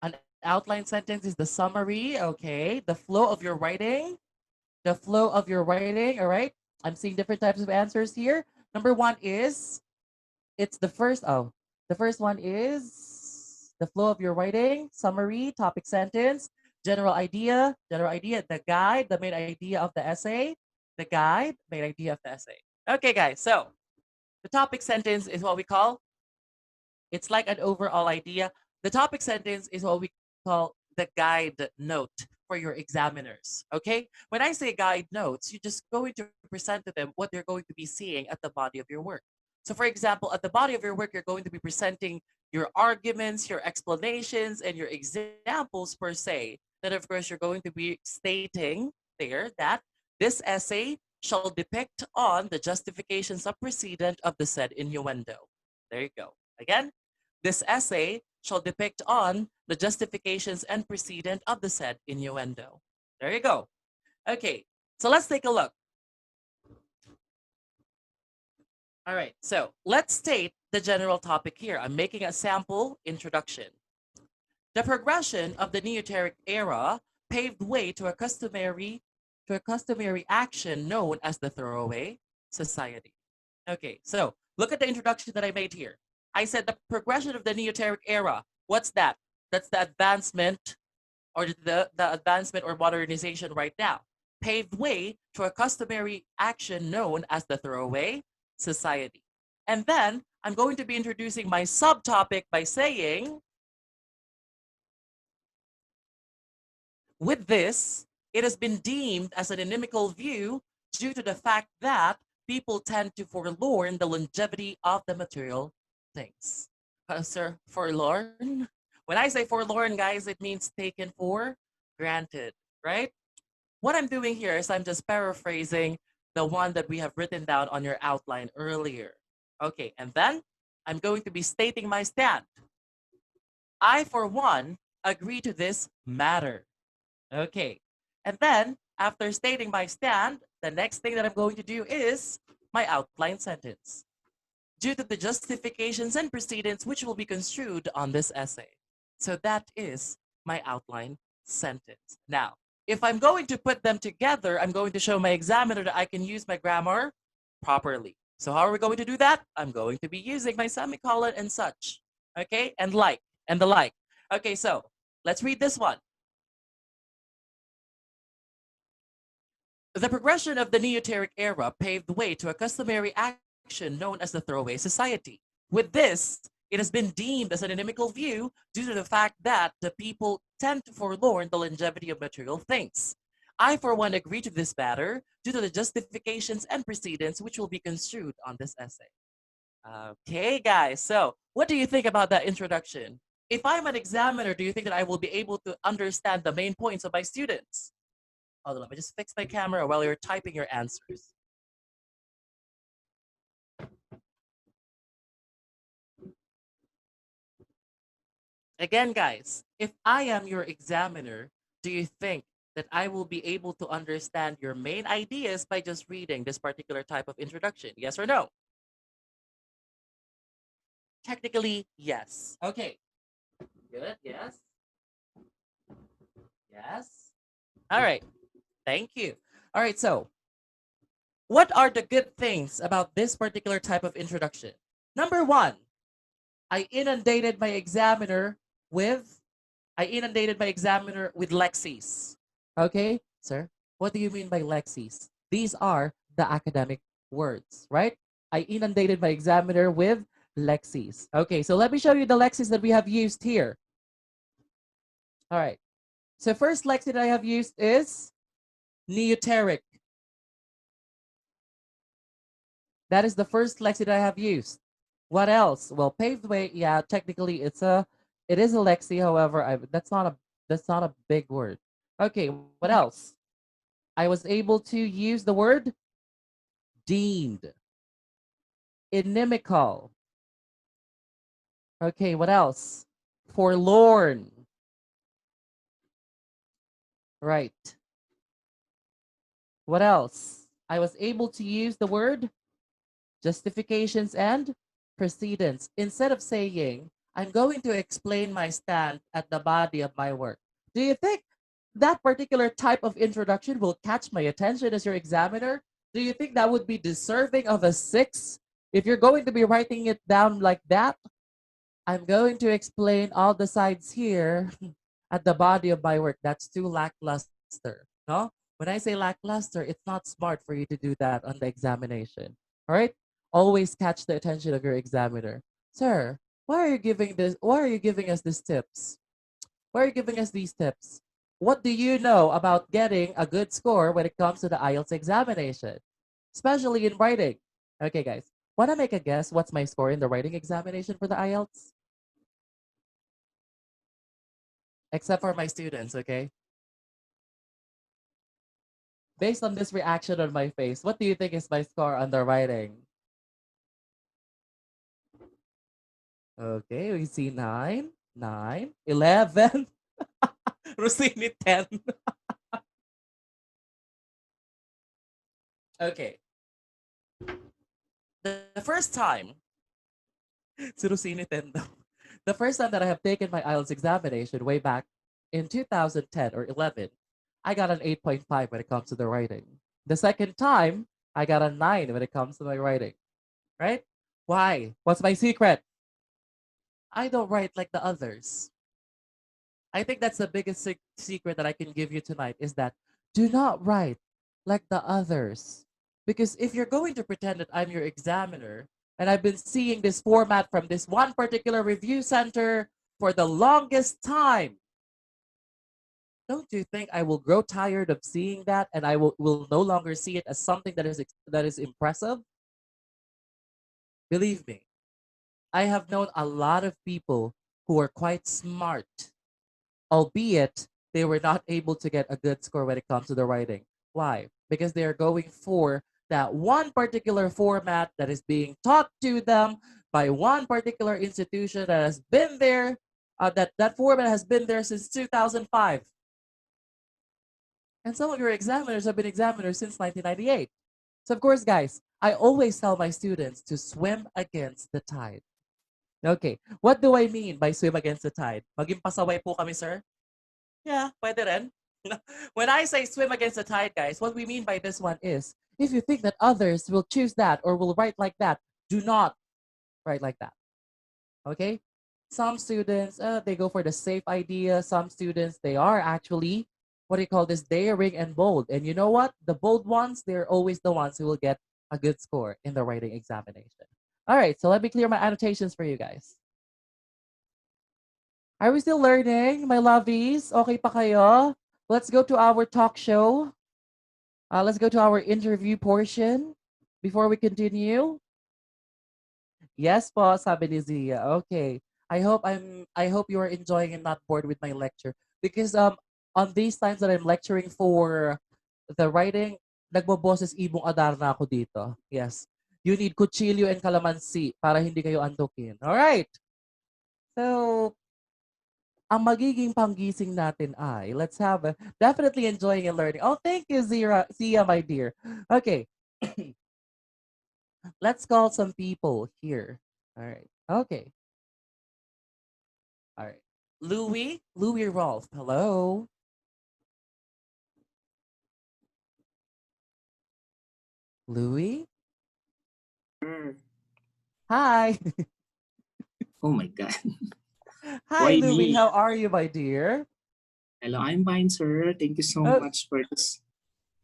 An outline sentence is the summary, okay, the flow of your writing, all right? I'm seeing different types of answers here. Number 1 is, it's the first one is the flow of your writing, summary, topic sentence, general idea, the guide, the main idea of the essay, the guide, main idea of the essay. Okay, guys, so the topic sentence is what we call, it's like an overall idea. The topic sentence is what we call the guide note for your examiners. Okay? When I say guide notes, you're just going to present to them what they're going to be seeing at the body of your work. So, for example, at the body of your work, you're going to be presenting your arguments, your explanations, and your examples per se. Then, of course, you're going to be stating there that this essay shall depict on the justifications of precedent of the said innuendo. There you go. Again, this essay shall depict on the justifications and precedent of the said innuendo. There you go. Okay, so let's take a look. All right, so let's state the general topic here. I'm making a sample introduction. The progression of the Neoteric era paved way to a customary action known as the throwaway society. Okay, so look at the introduction that I made here. I said the progression of the Neoteric era. What's that? That's the advancement or the advancement or modernization right now. Paved way to a customary action known as the throwaway society. And then I'm going to be introducing my subtopic by saying, with this, it has been deemed as an inimical view due to the fact that people tend to forlorn the longevity of the material things. Sir, forlorn? When I say forlorn, guys, it means taken for granted, right? What I'm doing here is I'm just paraphrasing the one that we have written down on your outline earlier. Okay, and then I'm going to be stating my stand. I, for one, agree to this matter. Okay, and then after stating my stand, the next thing that I'm going to do is my outline sentence. Due to the justifications and precedents which will be construed on this essay. So that is my outline sentence. Now, if I'm going to put them together, I'm going to show my examiner that I can use my grammar properly. So how are we going to do that? I'm going to be using my semicolon and such. Okay, and the like. Okay, so let's read this one. The progression of the Neoteric era paved the way to a customary action known as the throwaway society. With this, it has been deemed as an inimical view due to the fact that the people tend to forlorn the longevity of material things. I, for one, agree to this matter due to the justifications and precedents which will be construed on this essay. Okay, guys, so what do you think about that introduction? If I'm an examiner, do you think that I will be able to understand the main points of my students? Hold on, let me just fix my camera while you're typing your answers. Again, guys, if I am your examiner, do you think that I will be able to understand your main ideas by just reading this particular type of introduction? Yes or no? Technically, yes. Okay. Good. Yes. Yes. All right. Thank you. All right. So, what are the good things about this particular type of introduction? Number one, I inundated my examiner with lexis. Okay, sir, what do you mean by lexis? These are the academic words, right? I inundated my examiner with lexis. Okay, so let me show you the lexis that we have used here. All right, so first lexis that I have used is neoteric. That is the first lexis that I have used. What else? Well, paved way, yeah, technically it is a lexi, however, that's not a big word. Okay, what else? I was able to use the word deemed, inimical. Okay, what else? Forlorn. Right. What else? I was able to use the word justifications and precedents. Instead of saying, I'm going to explain my stand at the body of my work. Do you think that particular type of introduction will catch my attention as your examiner? Do you think that would be deserving of a 6? If you're going to be writing it down like that, I'm going to explain all the sides here at the body of my work. That's too lackluster. No? When I say lackluster, it's not smart for you to do that on the examination. All right? Always catch the attention of your examiner. Sir, why are you giving us these tips? Why are you giving us these tips? What do you know about getting a good score when it comes to the IELTS examination? Especially in writing. Okay, guys. Want to make a guess what's my score in the writing examination for the IELTS? Except for my students, okay? Based on this reaction on my face, what do you think is my score on the writing? Okay, we see 9, 9, 11. Rosini 10. Okay. The first time, si Rosini 10 daw. The first time that I have taken my IELTS examination way back in 2010 or 11, I got an 8.5 when it comes to the writing. The second time, I got a 9 when it comes to my writing. Right? Why? What's my secret? I don't write like the others. I think that's the biggest secret that I can give you tonight is that do not write like the others. Because if you're going to pretend that I'm your examiner and I've been seeing this format from this one particular review center for the longest time, don't you think I will grow tired of seeing that and I will no longer see it as something that is impressive? Believe me, I have known a lot of people who are quite smart, albeit they were not able to get a good score when it comes to the writing. Why? Because they are going for that one particular format that is being taught to them by one particular institution that has been there, that format has been there since 2005. And some of your examiners have been examiners since 1998. So of course, guys, I always tell my students to swim against the tide. Okay. What do I mean by swim against the tide? Maging pasaway po kami, sir? Yeah, pwede rin. When I say swim against the tide, guys, what we mean by this one is, if you think that others will choose that or will write like that, do not write like that. Okay? Some students, they go for the safe idea. Some students, they are actually, what do you call this, daring and bold. And you know what? The bold ones, they're always the ones who will get a good score in the writing examination. All right, so let me clear my annotations for you guys. Are we still learning, my lovies? Okay pa kayo? Let's go to our talk show. Let's go to our interview portion before we continue. Yes po, sabi ni Zia. Okay. I hope you are enjoying and not bored with my lecture because on these times that I'm lecturing for the writing, nagboboses ibong adar na ako dito. Yes. You need kutsilyo and calamansi para hindi kayo antukin. All right. So, ang magiging panggising natin ay, let's have a, definitely enjoying and learning. Oh, thank you, Zia, my dear. Okay. Let's call some people here. All right. Okay. All right. Louis Rolf. Hello. Louis?
Sure.
Hi.
Oh my God.
Hi,
Why
Louis.
me?
How are you, my dear?
Hello, I'm fine, sir. Thank you so
Oh,
much for this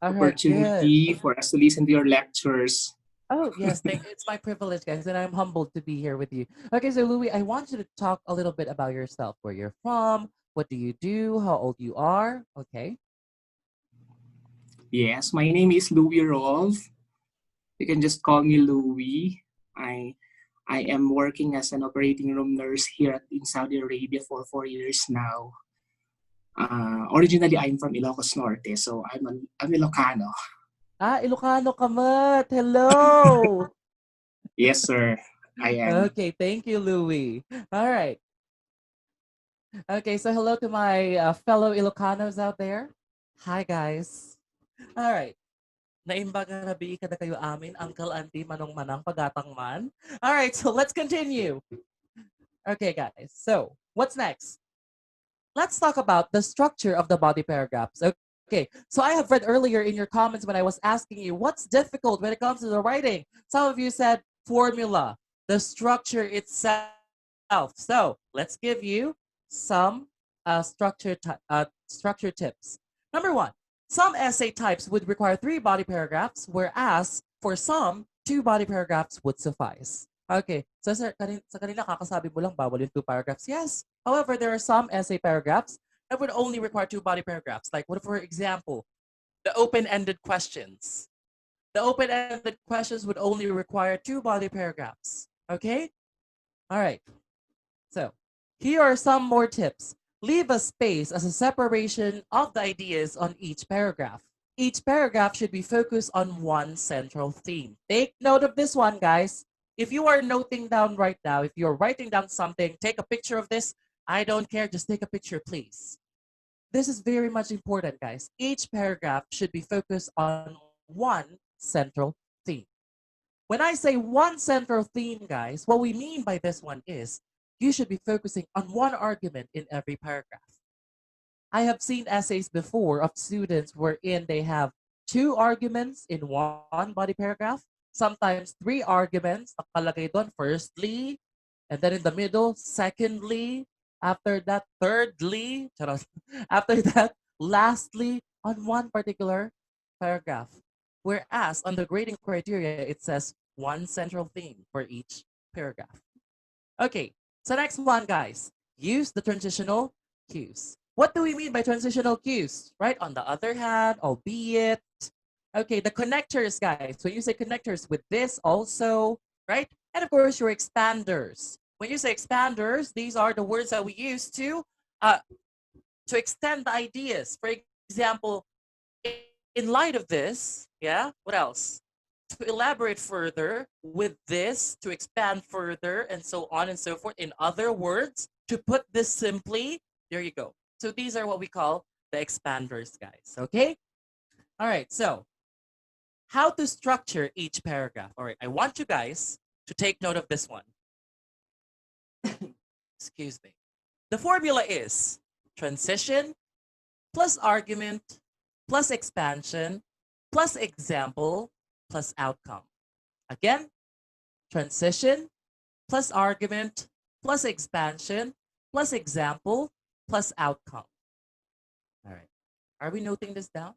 all right. Good.
opportunity for us to listen to your lectures.
Oh, yes. It's my privilege, guys, and I'm humbled to be here with you. Okay, so Louis, I want you to talk a little bit about yourself, where you're from, what do you do, how old you are. Okay.
Yes, my name is Louis Rolf. You can just call me Louis. I am working as an operating room nurse here in Saudi Arabia for 4 years now. Originally, I'm from Ilocos Norte, so I'm Ilocano.
Ilocano Kamat. Hello.
Yes, sir. I am.
Okay, thank you, Louis. All right. Okay, so hello to my fellow Ilocanos out there. Hi, guys. All right. Naimbaga na bi ka na kayo amin, Uncle, Auntie, Manong, Manang, Pagatang Man. All right, so let's continue. Okay, guys. So, what's next? Let's talk about the structure of the body paragraphs. Okay, so I have read earlier in your comments when I was asking you what's difficult when it comes to the writing. Some of you said formula, the structure itself. So let's give you some structure tips. Number one, some essay types would require 3 body paragraphs, whereas for some, 2 body paragraphs would suffice. Okay, so sir, sa kanina kakasabi mo lang bawal yung 2 paragraphs. Yes, however, there are some essay paragraphs that would only require 2 body paragraphs. Like, what, for example, the open-ended questions. The open-ended questions would only require 2 body paragraphs. Okay? All right. So, here are some more tips. Leave a space as a separation of the ideas on each paragraph. Each paragraph should be focused on one central theme. Take note of this one, guys. If you are noting down right now, if you're writing down something, take a picture of this. I don't care, just take a picture, please. This is very much important, guys. Each paragraph should be focused on one central theme. When I say one central theme, guys, what we mean by this one is you should be focusing on one argument in every paragraph. I have seen essays before of students wherein they have 2 arguments in one body paragraph, sometimes 3 arguments, nakalagay doon, firstly, and then in the middle, secondly, after that, thirdly, after that, lastly, on one particular paragraph. Whereas on the grading criteria, it says one central theme for each paragraph. Okay, so next one, guys. Use the transitional cues. What do we mean by transitional cues? Right? On the other hand, albeit. Okay, the connectors, guys. When you say connectors with this also, right? And of course, your expanders. When you say expanders, these are the words that we use to extend the ideas. For example, in light of this, yeah, what else? To elaborate further with this, to expand further, and so on and so forth. In other words, to put this simply, there you go. So these are what we call the expanders, guys. Okay? All right, so how to structure each paragraph. All right, I want you guys to take note of this one. Excuse me. The formula is transition plus argument plus expansion plus example plus outcome. Again, transition plus argument plus expansion plus example plus outcome. All right. Are we noting this down?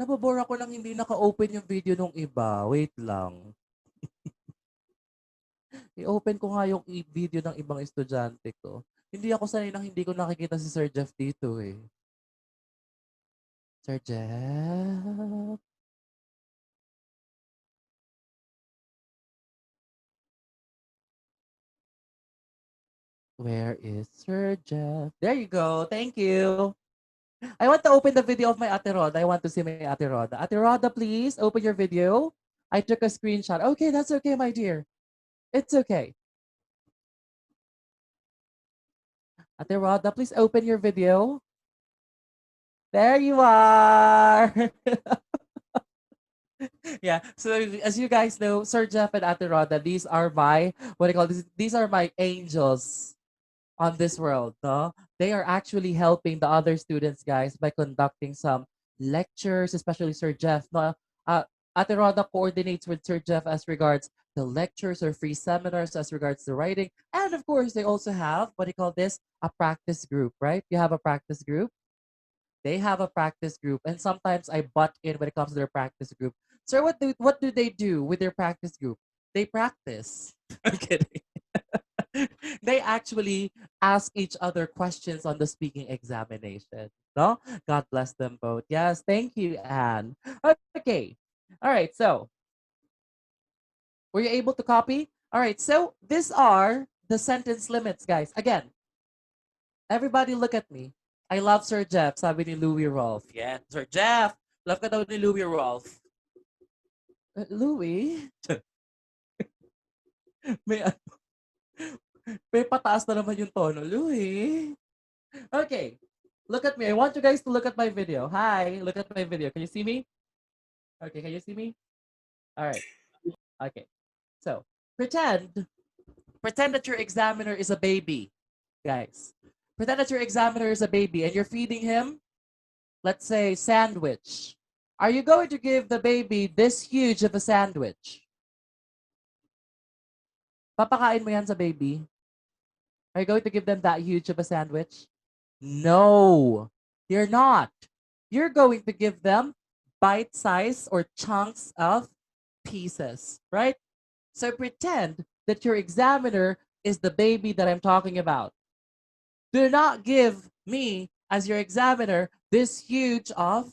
Nababore ako nang hindi naka-open yung video nung iba. Wait lang. I-open ko nga yung video ng ibang estudyante ko. Hindi ako sanay nang hindi ko nakikita si Sir Jeff dito eh. Sir Jeff? Where is Sir Jeff? There you go. Thank you. I want to open the video of my Ate Roda. I want to see my Ate Roda. Ate Roda, please open your video. I took a screenshot. Okay, that's okay, my dear. It's okay. Ate Roda, please open your video. There you are. Yeah, so as you guys know, Sir Jeff and Ate Roda, these are my, what do you call this? These are my angels on this world, no? They are actually helping the other students, guys, by conducting some lectures, especially Sir Jeff. No? Ate Roda coordinates with Sir Jeff as regards the lectures or free seminars as regards the writing. And of course, they also have, what do you call this? A practice group, right? You have a practice group. They have a practice group. And sometimes I butt in when it comes to their practice group. Sir, what do they do with their practice group? They practice. I'm kidding. They actually ask each other questions on the speaking examination. No? God bless them both. Yes, thank you, Anne. Okay. All right, so were you able to copy? All right, so these are the sentence limits, guys. Again, everybody look at me. I love Sir Jeff, sabi ni Louis Rolf. Yeah, Sir Jeff. Love ka daw ni Louis Rolf. Louis? may, may pataas na naman yung tono. Louis? Okay. Look at me. I want you guys to look at my video. Hi. Look at my video. Can you see me? Okay. Can you see me? All right. Okay. So, pretend that your examiner is a baby, guys. Pretend that your examiner is a baby and you're feeding him, let's say, sandwich. Are you going to give the baby this huge of a sandwich? Papakain mo yan sa baby? Are you going to give them that huge of a sandwich? No, you're not. You're going to give them bite size or chunks of pieces, right? So pretend that your examiner is the baby that I'm talking about. Do not give me, as your examiner, this huge of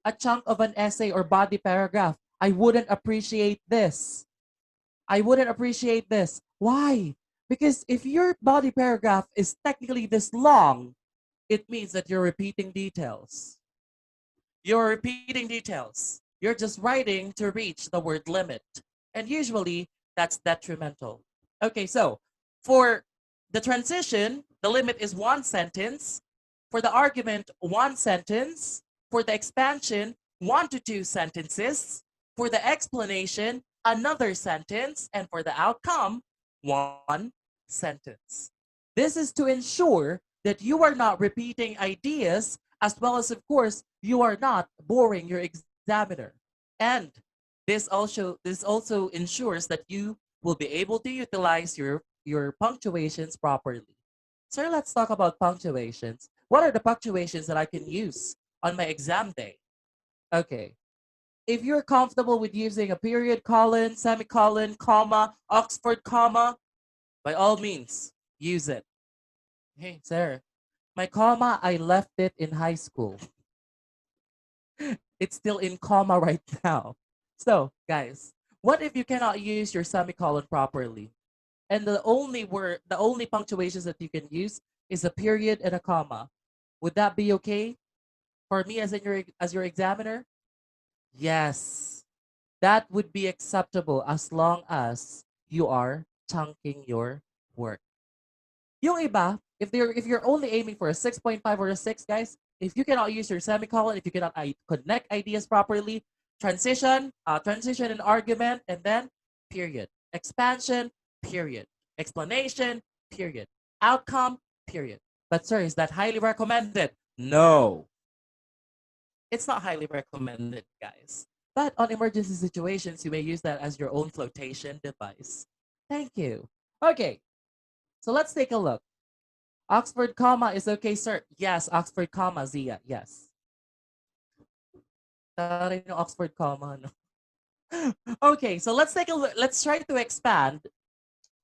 a chunk of an essay or body paragraph. I wouldn't appreciate this. I wouldn't appreciate this. Why? Because if your body paragraph is technically this long, it means that you're repeating details. You're repeating details. You're just writing to reach the word limit. And usually, that's detrimental. Okay, so for the transition, the limit is one sentence. For the argument, one sentence. For the expansion, 1 to 2 sentences. For the explanation, another sentence. And for the outcome, one sentence. This is to ensure that you are not repeating ideas, as well as, of course, you are not boring your examiner. And this also ensures that you will be able to utilize your punctuations properly. Sir, let's talk about punctuations. What are the punctuations that I can use on my exam day? Okay. If you're comfortable with using a period, colon, semicolon, comma, Oxford comma, by all means, use it. Hey, sir, my comma, I left it in high school. It's still in comma right now. So, guys, what if you cannot use your semicolon properly? And the only punctuations that you can use is a period and a comma. Would that be okay for me as your examiner? Yes. That would be acceptable as long as you are chunking your work. Yung iba, if you're only aiming for a 6.5 or a 6, guys, if you cannot use your semicolon, if you cannot connect ideas properly, transition and argument, and then period. Expansion, period. Explanation, period. Outcome, period. But sir, is that highly recommended? No. It's not highly recommended, guys. But on emergency situations, you may use that as your own flotation device. Thank you. Okay, so let's take a look. Oxford comma is okay, sir. Yes, Oxford comma, Zia. Yes. Taray ng Oxford comma, no? Okay, so let's take a look. Let's try to expand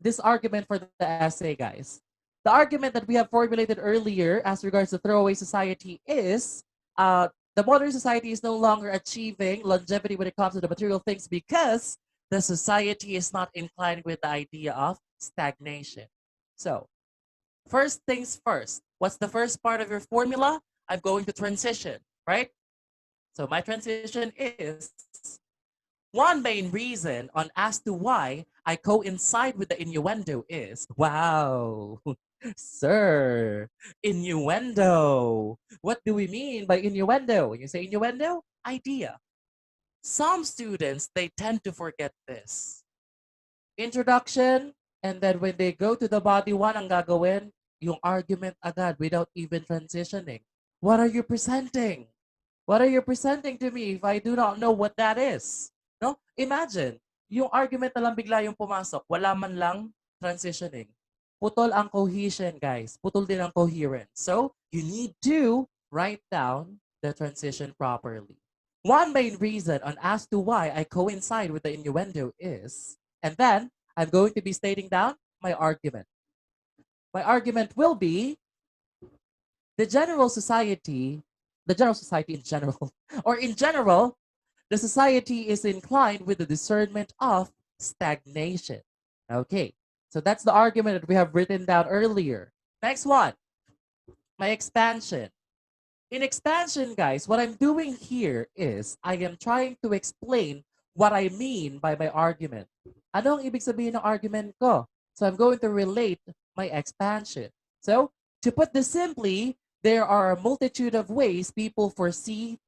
this argument for the essay, guys. The argument that we have formulated earlier as regards to throwaway society is the modern society is no longer achieving longevity when it comes to the material things because the society is not inclined with the idea of stagnation. So, first things first. What's the first part of your formula? I'm going to transition, right? So my transition is one main reason on as to why I coincide with the innuendo is, wow, sir, innuendo. What do we mean by innuendo? When you say innuendo, idea. Some students, they tend to forget this. Introduction, and then when they go to the body one, ang gagawin, yung argument agad without even transitioning. What are you presenting? What are you presenting to me if I do not know what that is? No? Imagine, yung argument na lang bigla yung pumasok, wala man lang transitioning. Putol ang cohesion, guys. Putol din ang coherence. So, you need to write down the transition properly. One main reason on as to why I coincide with the innuendo is, and then I'm going to be stating down my argument. My argument will be the general society in general, or in general, the society is inclined with the discernment of stagnation. Okay, so that's the argument that we have written down earlier. Next one, my expansion. In expansion, guys, what I'm doing here is I am trying to explain what I mean by my argument. Ano ang ibig sabihin ng argument ko? So I'm going to relate my expansion. So to put this simply, there are a multitude of ways people foresee.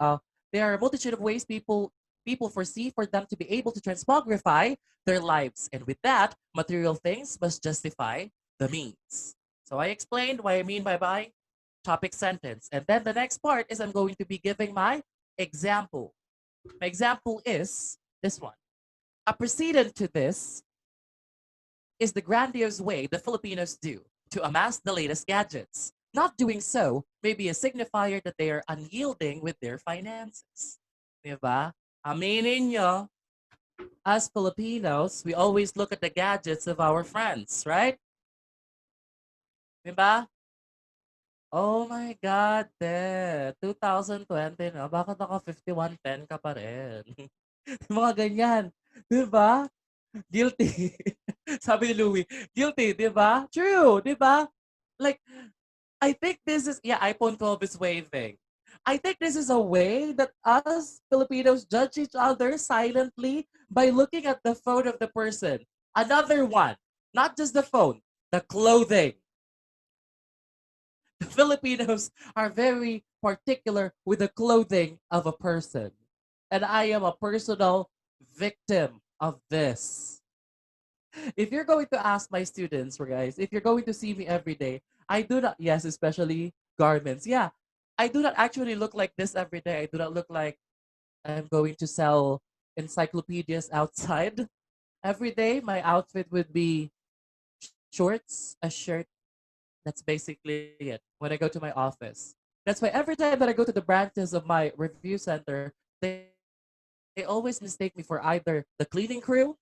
People foresee for them to be able to transmogrify their lives, and with that, material things must justify the means. So I explained what I mean by topic sentence, and then the next part is I'm going to be giving my example. My example is this one. A precedent to this is the grandiose way the Filipinos do to amass the latest gadgets. Not doing so may be a signifier that they are unyielding with their finances. Diba? Aminin nyo, as Filipinos, we always look at the gadgets of our friends, right? Diba? Oh my God, te. 2020 na. Bakit naka 5110 ka pa rin? Mga ganyan. Diba? Guilty. Sabi ni Louie, guilty, diba? True, diba? Like, I think this is, yeah, iPhone 12 is waving. I think this is a way that us Filipinos judge each other silently by looking at the phone of the person. Another one, not just the phone, the clothing. The Filipinos are very particular with the clothing of a person. And I am a personal victim of this. If you're going to ask my students, guys, if you're going to see me every day, I do not, yes, especially garments. Yeah, I do not actually look like this every day. I do not look like I'm going to sell encyclopedias outside. Every day, my outfit would be shorts, a shirt. That's basically it when I go to my office. That's why every time that I go to the branches of my review center, they always mistake me for either the cleaning crew